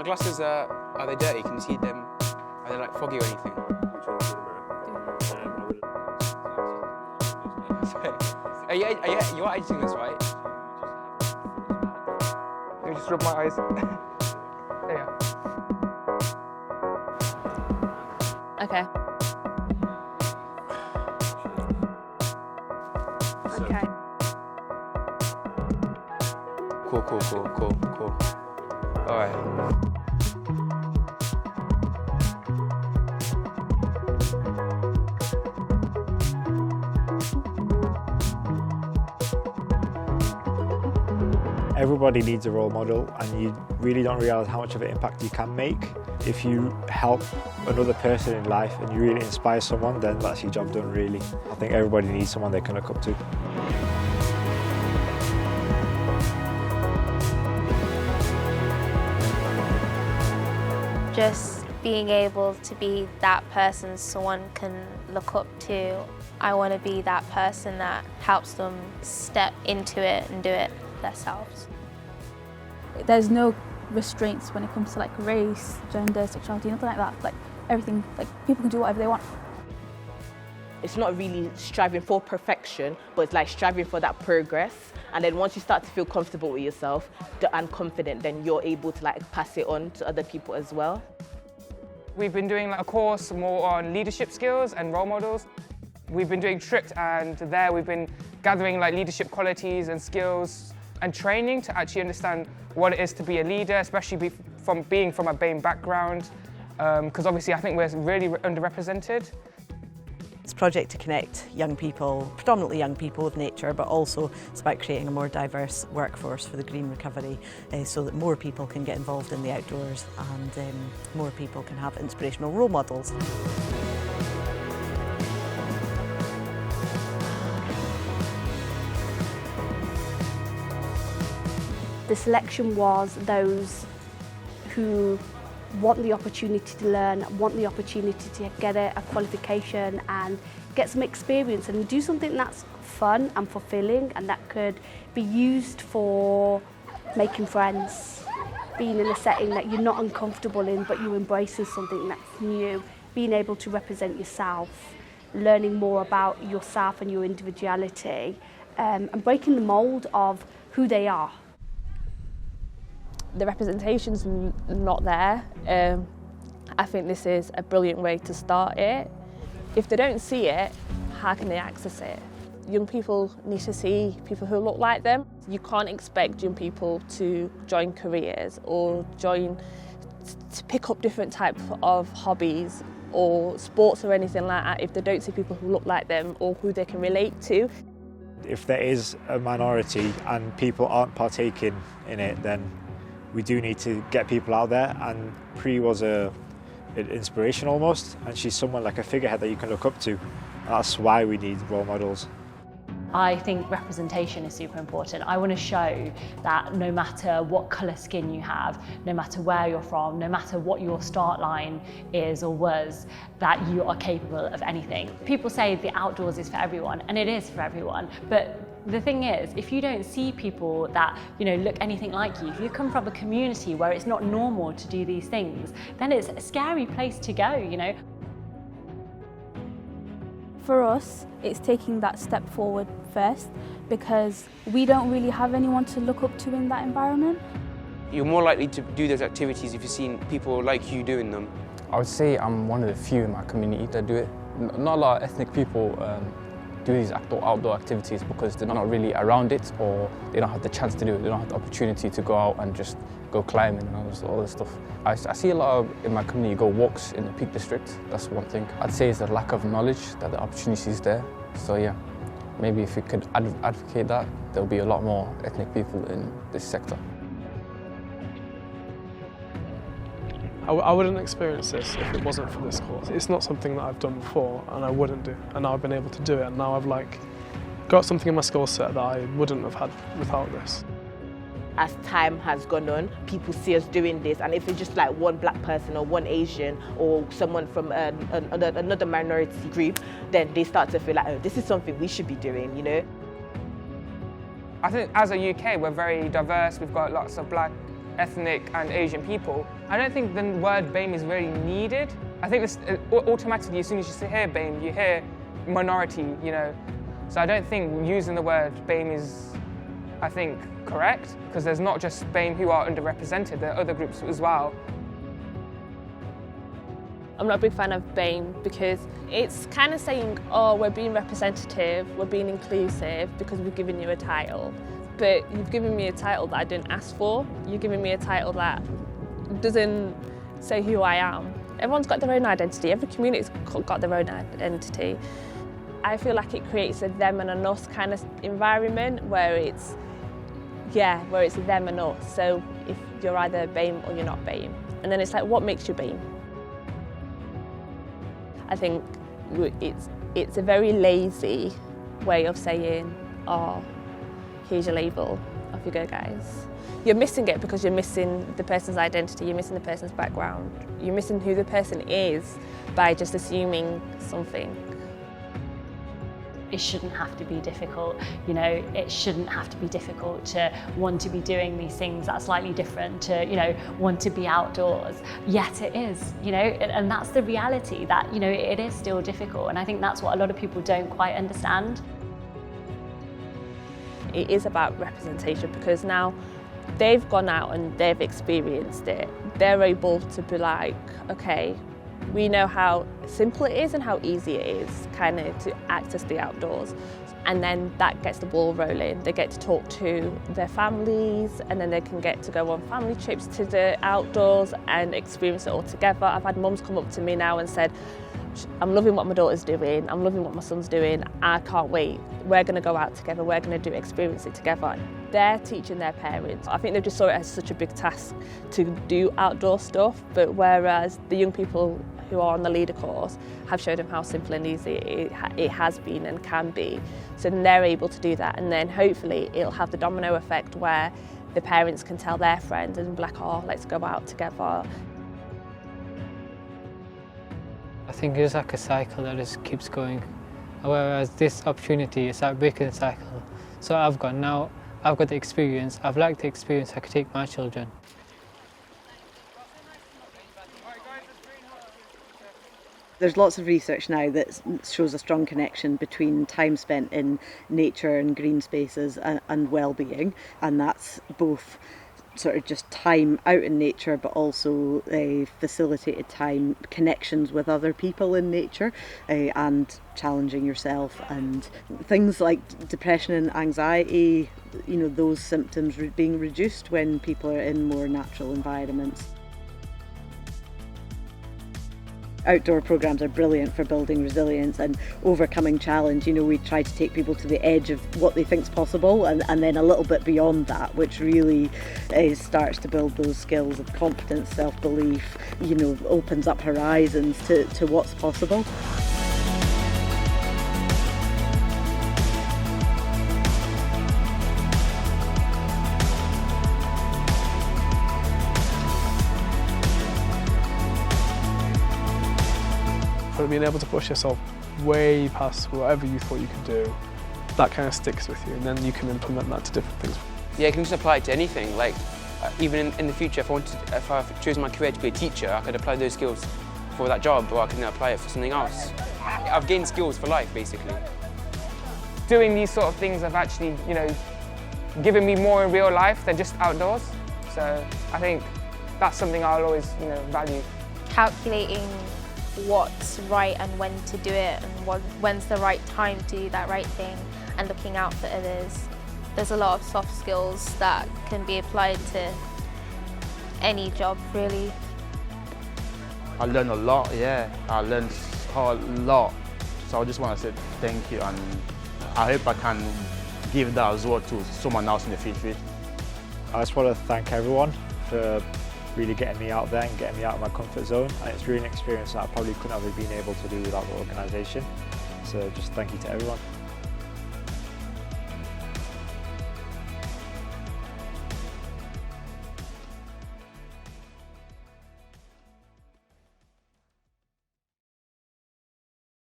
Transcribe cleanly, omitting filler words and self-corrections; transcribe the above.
glasses, are they dirty? Can you see them? Are they like foggy or anything? Sorry. You are editing this, right? Let me just rub my eyes. There you go. Okay. Okay. Cool. All right. Everybody needs a role model, and you really don't realise how much of an impact you can make. If you help another person in life and you really inspire someone, then that's your job done, really. I think everybody needs someone they can look up to. Just being able to be that person someone can look up to. I want to be that person that helps them step into it and do it themselves. There's no restraints when it comes to like race, gender, sexuality, nothing like that. Like everything, like people can do whatever they want. It's not really striving for perfection, but it's like striving for that progress. And then once you start to feel comfortable with yourself and confident, then you're able to like pass it on to other people as well. We've been doing a course more on leadership skills and role models. We've been doing Tricked, and there we've been gathering like leadership qualities and skills and training to actually understand what it is to be a leader, especially from being from a BAME background, because obviously I think we're really underrepresented. It's a project to connect young people, predominantly young people, with nature, but also it's about creating a more diverse workforce for the green recovery so that more people can get involved in the outdoors and more people can have inspirational role models. The selection was those who want the opportunity to learn, want the opportunity to get a qualification and get some experience and do something that's fun and fulfilling and that could be used for making friends, being in a setting that you're not uncomfortable in but you're embracing something that's new, being able to represent yourself, learning more about yourself and your individuality, and breaking the mould of who they are. The representation's not there. I think this is a brilliant way to start it. If they don't see it, how can they access it? Young people need to see people who look like them. You can't expect young people to join careers or to pick up different types of hobbies or sports or anything like that if they don't see people who look like them or who they can relate to. If there is a minority and people aren't partaking in it, then we do need to get people out there, and Pri was an inspiration almost, and she's someone like a figurehead that you can look up to. That's why we need role models. I think representation is super important. I want to show that no matter what colour skin you have, no matter where you're from, no matter what your start line is or was, that you are capable of anything. People say the outdoors is for everyone, and it is for everyone, but the thing is, if you don't see people that look anything like you, if you come from a community where it's not normal to do these things, then it's a scary place to go, For us, it's taking that step forward first because we don't really have anyone to look up to in that environment. You're more likely to do those activities if you've seen people like you doing them. I would say I'm one of the few in my community that do it. Not a lot of ethnic people do these outdoor activities because they're not really around it, or they don't have the chance to do it. They don't have the opportunity to go out and just go climbing and all this stuff. I see a lot in my community go walks in the Peak District. That's one thing. I'd say it's the lack of knowledge that the opportunity is there. So yeah, maybe if we could advocate that, there'll be a lot more ethnic people in this sector. I wouldn't experience this if it wasn't for this course. It's not something that I've done before and I wouldn't do, and now I've been able to do it, and now I've got something in my skill set that I wouldn't have had without this. As time has gone on, people see us doing this, and if it's just like one black person or one Asian or someone from another minority group, then they start to feel like, oh, this is something we should be doing, I think as a UK, we're very diverse. We've got lots of black ethnic and Asian people, I don't think the word BAME is really needed. I think this, automatically, as soon as you hear BAME, you hear minority, you know. So I don't think using the word BAME is, I think, correct, because there's not just BAME who are underrepresented, there are other groups as well. I'm not a big fan of BAME because it's kind of saying, oh, we're being representative, we're being inclusive because we've given you a title. But you've given me a title that I didn't ask for. You're giving me a title that doesn't say who I am. Everyone's got their own identity, every community's got their own identity. I feel like it creates a them and an us kind of environment where it's them and us. So if you're either BAME or you're not BAME. And then it's like, what makes you BAME? I think it's a very lazy way of saying, oh, here's your label, off you go guys. You're missing it because you're missing the person's identity, you're missing the person's background, you're missing who the person is by just assuming something. It shouldn't have to be difficult, you know, it shouldn't have to be difficult to want to be doing these things that are slightly different, to, you know, want to be outdoors. Yet it is, you know, and that's the reality that, you know, it is still difficult, and I think that's what a lot of people don't quite understand. It is about representation because now they've gone out and they've experienced it. They're able to be like, okay, we know how simple it is and how easy it is kind of to access the outdoors. And then that gets the ball rolling. They get to talk to their families and then they can get to go on family trips to the outdoors and experience it all together. I've had mums come up to me now and said, I'm loving what my daughter's doing, I'm loving what my son's doing, I can't wait. We're going to go out together, we're going to experience it together. They're teaching their parents. I think they just saw it as such a big task to do outdoor stuff, but whereas the young people who are on the leader course have showed them how simple and easy it has been and can be. So then they're able to do that, and then hopefully it'll have the domino effect where the parents can tell their friends and be like, oh, let's go out together. I think it's like a cycle that just keeps going, whereas this opportunity is like breaking the cycle. So I've got the experience, I've liked the experience, I could take my children. There's lots of research now that shows a strong connection between time spent in nature and green spaces and well-being, and that's both sort of just time out in nature but also facilitated time, connections with other people in nature and challenging yourself, and things like depression and anxiety, you know, those symptoms being reduced when people are in more natural environments. Outdoor programmes are brilliant for building resilience and overcoming challenge. You know, we try to take people to the edge of what they think's possible and then a little bit beyond that, which really starts to build those skills of competence, self-belief, you know, opens up horizons to what's possible. For being able to push yourself way past whatever you thought you could do, that kind of sticks with you, and then you can implement that to different things. Yeah, you can just apply it to anything. Like, even in the future, if I chose my career to be a teacher, I could apply those skills for that job, or I can apply it for something else. I've gained skills for life, basically. Doing these sort of things have actually, you know, given me more in real life than just outdoors. So I think that's something I'll always, you know, value. Calculating what's right and when to do it, and when's the right time to do that right thing, and looking out for others. There's a lot of soft skills that can be applied to any job, really. I learned a lot, yeah. I learned a lot. So I just want to say thank you, and I hope I can give that as well to someone else in the future. I just want to thank everyone for really getting me out there and getting me out of my comfort zone, and it's really an experience that I probably couldn't have been able to do without the organisation. So just thank you to everyone.